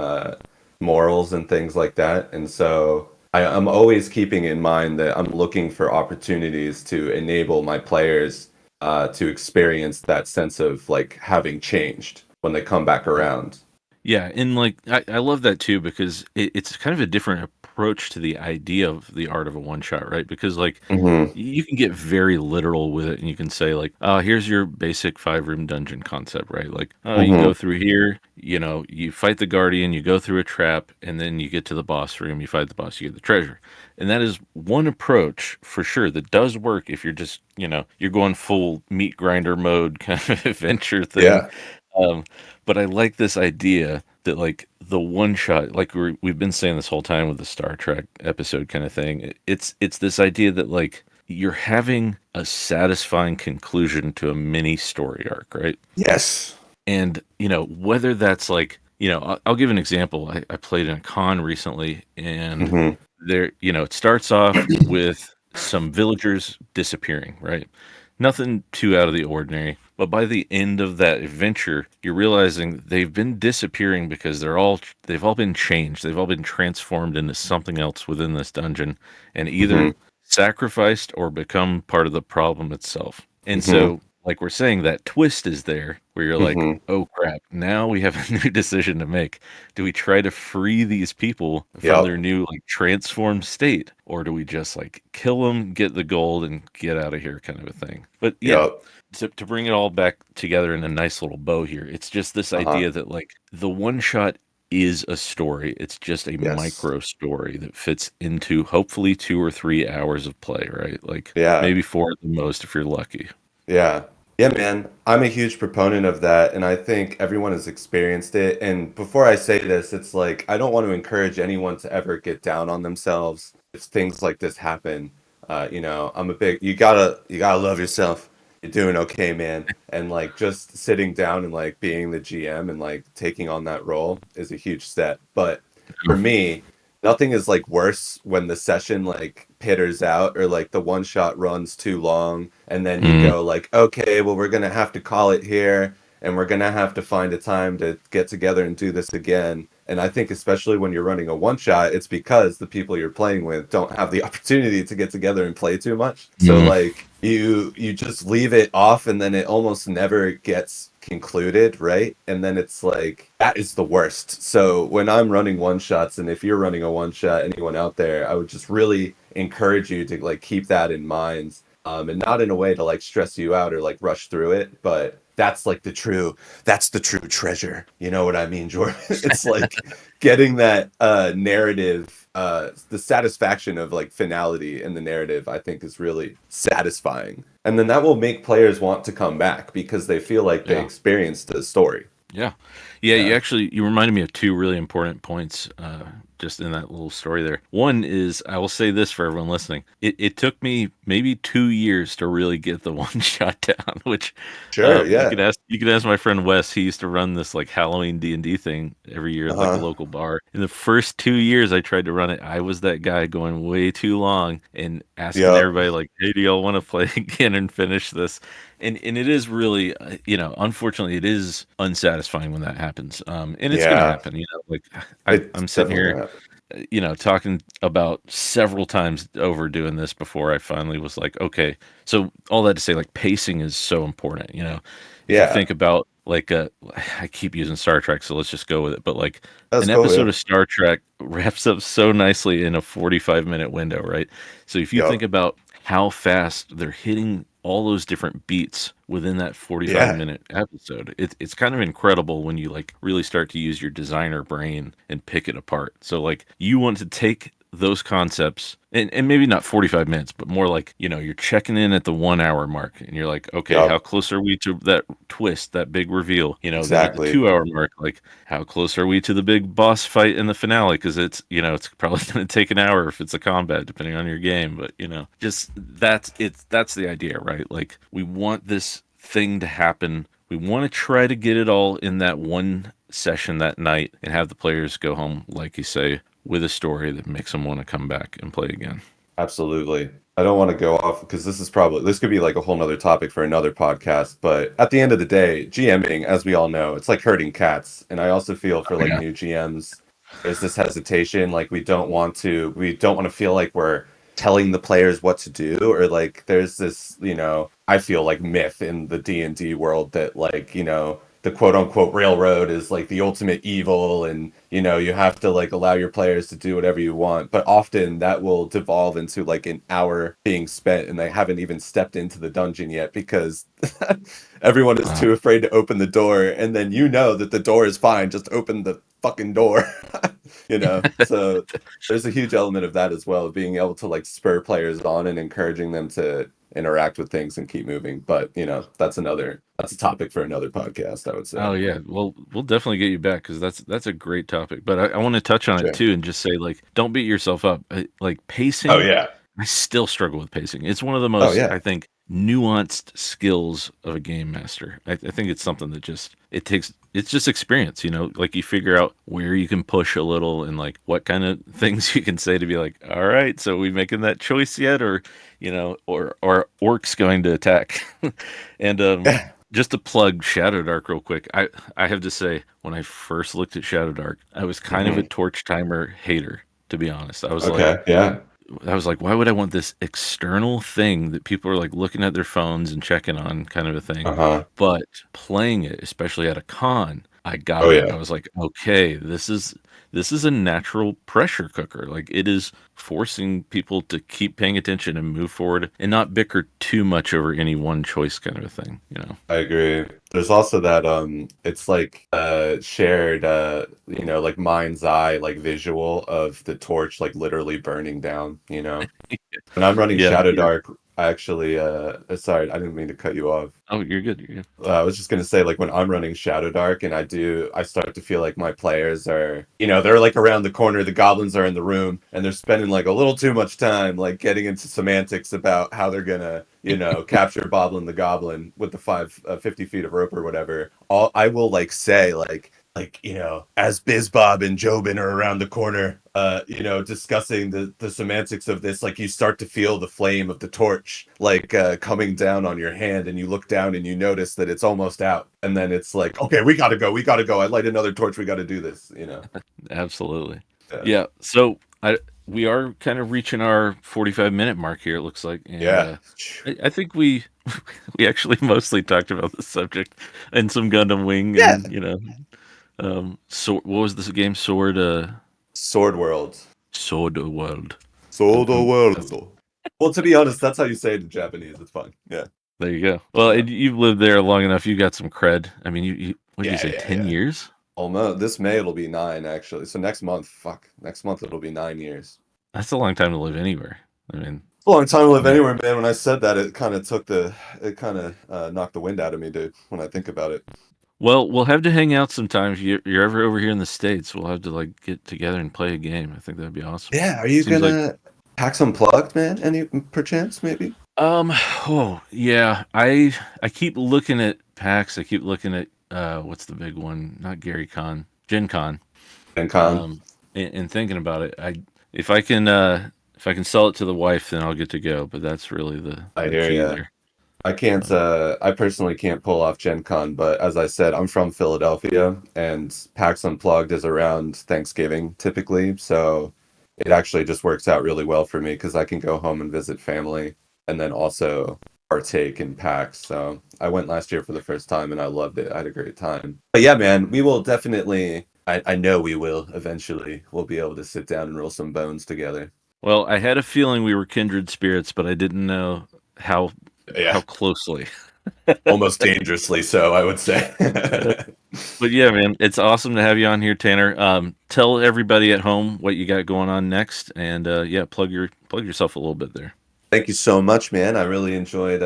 morals and things like that. And so I'm always keeping in mind that I'm looking for opportunities to enable my players to experience that sense of like having changed when they come back around. Yeah, and like I love that too because it's kind of a different approach to the idea of the art of a one shot, right? Because like Hmm. you can get very literal with it, and you can say like, here's your basic 5 room dungeon concept, right? Like, you Hmm. go through here, you fight the guardian, you go through a trap, and then you get to the boss room, you fight the boss, you get the treasure, and that is one approach for sure that does work if you're just you're going full meat grinder mode kind of adventure thing. Yeah. Um, but I like this idea that like the one shot, like we've been saying this whole time with the Star Trek episode kind of thing. It's this idea that like you're having a satisfying conclusion to a mini story arc, right? Yes. And whether that's like I'll give an example. I played in a con recently, and Hmm. there it starts off with some villagers disappearing, right? Nothing too out of the ordinary, but by the end of that adventure you're realizing they've been disappearing because they've all been changed, they've all been transformed into something else within this dungeon, and either Hmm. sacrificed or become part of the problem itself. And Hmm. so like we're saying, that twist is there where you're like, Hmm. oh crap, now we have a new decision to make. Do we try to free these people from Yep. their new like transformed state, or do we just like kill them, get the gold, and get out of here, kind of a thing? But yeah, Yep. to bring it all back together in a nice little bow here, it's just this Uh-huh. idea that like the one shot is a story. It's just a Yes. micro story that fits into hopefully 2 or 3 hours of play, right? Like Yeah. maybe four at the most if you're lucky. Yeah. Yeah, man. I'm a huge proponent of that, and I think everyone has experienced it. And before I say this, it's like I don't want to encourage anyone to ever get down on themselves if things like this happen. I'm a big you gotta love yourself. You're doing okay, man. And like just sitting down and like being the GM and like taking on that role is a huge step. But for me, nothing is like worse when the session like pitters out or like the one shot runs too long and then you Mm, go like, okay, well we're gonna have to call it here and we're gonna have to find a time to get together and do this again. And I think especially when you're running a one shot, it's because the people you're playing with don't have the opportunity to get together and play too much. So mm, like you just leave it off and then it almost never gets concluded, right? And then it's like that is the worst. So when I'm running one shots and if you're running a one shot, anyone out there, I would just really encourage you to like keep that in mind. And not in a way to like stress you out or like rush through it, but that's the true treasure. You know what I mean, Jordan? It's like getting that narrative, the satisfaction of like finality in the narrative, I think is really satisfying. And then that will make players want to come back because they feel like they yeah. experienced the story. Yeah. Yeah, Yeah. you reminded me of two really important points just in that little story there. One is I will say this for everyone listening. It took me maybe 2 years to really get the one shot down. Which Sure, you yeah. could ask my friend Wes. He used to run this like Halloween D&D thing every year at like a Uh-huh. local bar. In the first 2 years I tried to run it, I was that guy going way too long and asking Yep. everybody like, "Hey, do y'all want to play again and finish this?" And it is really, unfortunately, it is unsatisfying when that happens. And it's gonna Yeah. happen. Like It's I'm sitting definitely here, gonna happen. talking about several times over doing this before I finally was like, okay. So all that to say, like pacing is so important. If you Yeah. think about like I keep using Star Trek, so let's just go with it. But like That's an cool, episode yeah. of Star Trek wraps up so nicely in a 45-minute window, right? So if you think Yep. about how fast they're hitting all those different beats within that 45 Yeah. minute episode, it's kind of incredible when you like really start to use your designer brain and pick it apart. So like you want to take those concepts and maybe not 45 minutes, but more like, you're checking in at the 1 hour mark and you're like, okay, how Yep. close are we to that twist, that big reveal? Then at the Exactly. 2 hour mark, like how close are we to the big boss fight in the finale? Because it's probably going to take an hour if it's a combat, depending on your game. But just that's the idea, right? Like we want this thing to happen. We want to try to get it all in that one session that night and have the players go home, like you say, with a story that makes them want to come back and play again. Absolutely. I don't want to go off because this could be like a whole nother topic for another podcast. But at the end of the day, GMing, as we all know, it's like herding cats. And I also feel for Oh, like yeah. new GMs, there's this hesitation. Like we don't want to feel like we're telling the players what to do, or like there's this, I feel like myth in the D&D world that like, the quote unquote railroad is like the ultimate evil, and you have to like allow your players to do whatever you want, but often that will devolve into like an hour being spent and they haven't even stepped into the dungeon yet because everyone is Uh, too afraid to open the door, and then that the door is fine, just open the fucking door. So there's a huge element of that as well, of being able to like spur players on and encouraging them to interact with things and keep moving. But that's a topic for another podcast, I would say. oh yeah, well, we'll definitely get you back because that's a great topic. But I want to touch on it Sure. too and just say like, don't beat yourself up. Like Oh pacing, yeah. I still struggle with pacing. It's one of the Oh most, yeah. I think, nuanced skills of a game master. I think it's something that it's just experience, like you figure out where you can push a little and like what kind of things you can say to be like, all right, so we making that choice yet? Or, or orcs going to attack. And just to plug Shadow Dark real quick, I have to say, when I first looked at Shadow Dark, I was kind of a Hmm. torch timer hater, to be honest. Okay. Yeah. I was like, why would I want this external thing that people are like looking at their phones and checking on, kind of a thing? Uh-huh. But playing it, especially at a con, I Oh got it. yeah. I was like, okay, this is a natural pressure cooker. Like it is forcing people to keep paying attention and move forward and not bicker too much over any one choice, kind of a thing. I agree. There's also that it's like shared like mind's eye like visual of the torch like literally burning down. When I'm running Yeah, Shadow yeah. Dark, I actually sorry, I didn't mean to cut you off. Oh, you're good. You're good. I was just gonna say, like when I'm running Shadow Dark and I start to feel like my players are, they're like around the corner, the goblins are in the room, and they're spending like a little too much time like getting into semantics about how they're gonna, capture Boblin the Goblin with the 50 feet of rope or whatever. All I will like say as Bizbob and Jobin are around the corner, discussing the semantics of this, like you start to feel the flame of the torch like coming down on your hand, and you look down and you notice that it's almost out, and then it's like, okay, we gotta go. I light another torch. We got to do this. Absolutely. Yeah. Yeah. So we are kind of reaching our 45-minute mark here, it looks like. And Yeah. I think we actually mostly talked about the subject and some Gundam Wing Yeah. and, what was this game? Sword World. Sword World. Sword That's, World. Well, to be honest, that's how you say it in Japanese. It's fun. Yeah. there you go. Well, Yeah. you've lived there long enough. You got some cred. I mean, what did you Yeah. say, Yeah. 10 Yeah. years? Almost. This May it'll be 9 actually. So next month it'll be 9 years. That's a long time to live anywhere. I mean, It's a long time to live yeah. anywhere, man. When I said that, it kind of knocked the wind out of me, dude. When I think about it. Well, we'll have to hang out sometime. If you're ever over here in the States, we'll have to like get together and play a game. I think that'd be awesome. Yeah. Are you Seems like gonna PAX Unplugged, man? Any perchance, maybe? Oh yeah, I keep looking at PAX. I keep looking at what's the big one? Not Gary Con, Gen Con. And Con. And thinking about it, if I can sell it to the wife, then I'll get to go. But that's really I the hear key ya. there. I can't, I personally can't pull off Gen Con, but as I said, I'm from Philadelphia and PAX Unplugged is around Thanksgiving typically. So it actually just works out really well for me because I can go home and visit family and then also partake in PAX. So I went last year for the first time and I loved it. I had a great time. But yeah, man, we will definitely, I know we will eventually, we'll be able to sit down and roll some bones together. Well, I had a feeling we were kindred spirits, but I didn't know how Yeah, closely. almost dangerously so, I would say. But yeah, man, it's awesome to have you on here, Tanner. Tell everybody at home what you got going on next, and yeah, plug yourself a little bit there. Thank you so much, man. I really enjoyed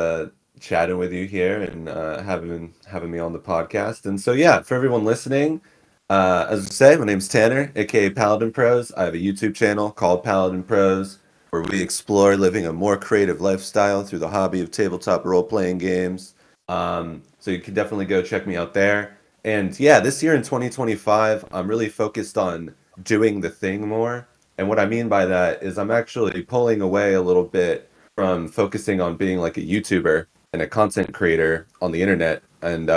chatting with you here and having me on the podcast. And so yeah, for everyone listening, as I say, my name's Tanner, aka Paladin Pros. I have a YouTube channel called Paladin Pros, where we explore living a more creative lifestyle through the hobby of tabletop role-playing games. So you can definitely go check me out there. And yeah, this year in 2025, I'm really focused on doing the thing more. And what I mean by that is I'm actually pulling away a little bit from focusing on being like a YouTuber and a content creator on the internet and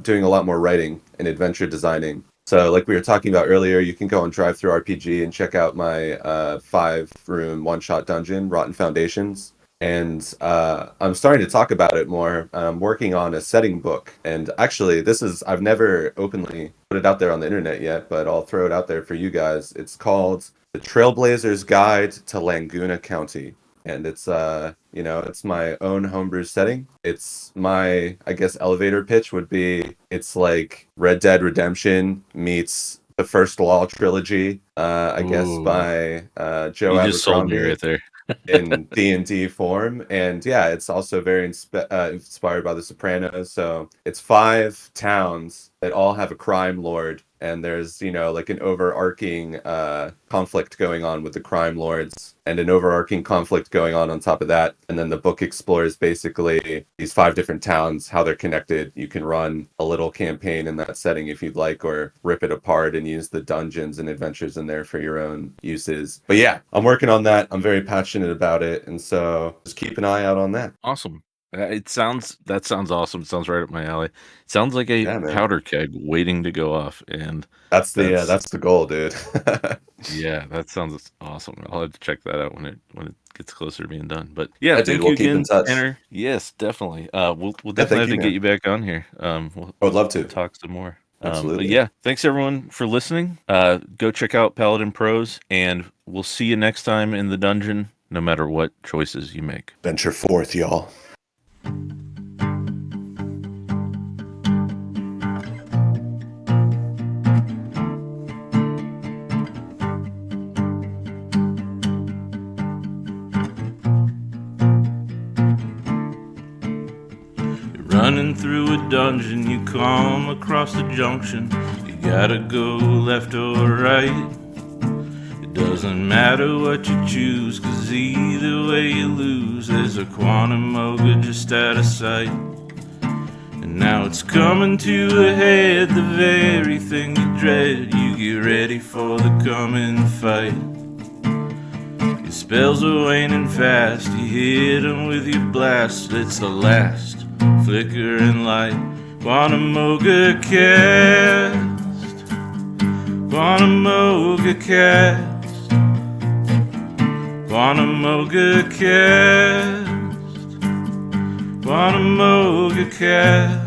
doing a lot more writing and adventure designing. So, like we were talking about earlier, you can go on Drive Through RPG and check out my 5-room one-shot dungeon, Rotten Foundations. And I'm starting to talk about it more. I'm working on a setting book. And actually, I've never openly put it out there on the internet yet, but I'll throw it out there for you guys. It's called The Trailblazer's Guide to Laguna County. And it's it's my own homebrew setting. It's my, I guess, elevator pitch would be it's like Red Dead Redemption meets the First Law trilogy, I guess Ooh, by Joe you just sold me Abercrombie right there. in D&D form. And yeah, it's also very inspired by The Sopranos. So it's 5 towns that all have a crime lord. And there's, like an overarching conflict going on with the crime lords and an overarching conflict going on top of that. And then the book explores basically these 5 different towns, how they're connected. You can run a little campaign in that setting if you'd like, or rip it apart and use the dungeons and adventures in there for your own uses. But yeah, I'm working on that. I'm very passionate about it. And so just keep an eye out on that. Awesome. That sounds awesome. It sounds right up my alley. It sounds like a Yeah, man. powder keg waiting to go off, and That's that's the goal, dude. yeah, that sounds awesome. I'll have to check that out when it gets closer to being done. But yeah, Yeah, dude, thank you we'll keep in again, touch. Tanner. Yes, definitely. We'll Yeah, definitely thank have you, to get man. you back on here. I would love We'll to. talk some more. But Absolutely. yeah, thanks everyone for listening. Go check out Paladin Pros, and we'll see you next time in the dungeon, no matter what choices you make. Venture forth, y'all. Running through a dungeon, you come across the junction. You gotta go left or right. It doesn't matter what you choose, 'cause either way you lose. There's a quantum ogre just out of sight. And now it's coming to a head, the very thing you dread. You get ready for the coming fight. Your spells are waning fast, you hit them with your blast. It's the last flickering light. Quantum Ogre Cast, Quantum Ogre Cast, Quantum Ogre Cast, Quantum Ogre Cast.